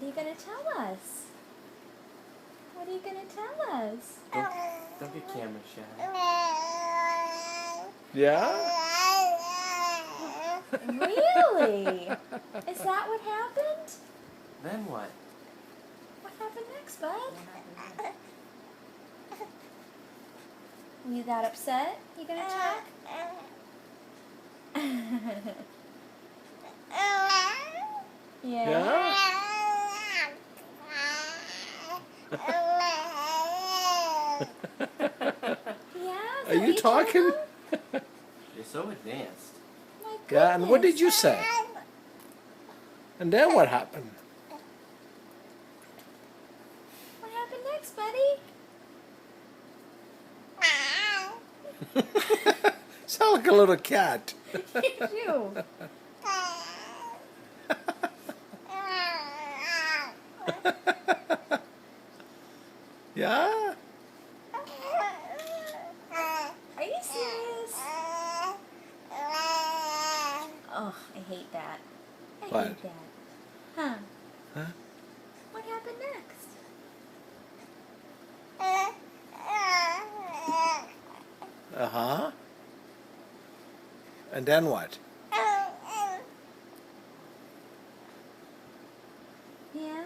are you going to tell us? What are you going to tell us? Don't get camera shy. Yeah? Really? Is that what happened? Then what? What happened next, bud? You got upset? You gonna talk? Yeah. Yeah? Yeah? Is Are that you what told talking? him? You're so advanced. My Yeah, and what did goodness. you say? And then what happened? What happened next, buddy? Sound like a little cat. You do. Yeah? Are you serious? Oh, I hate that. I What? hate that. Huh? Huh? What happened next? Uh-huh. And then what? Yeah?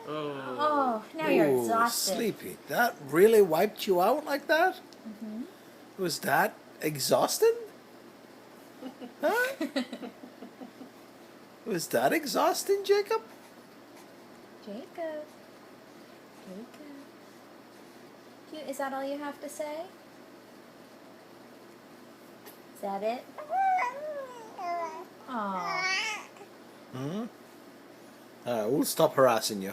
Oh, now you're Ooh, exhausted. sleepy. That really wiped you out like that? Mm-hmm. Was that exhausting? Huh? Was that exhausting, Jacob? Jacob. Is that all you have to say? Is that it? Aw. Hmm? We'll stop harassing you.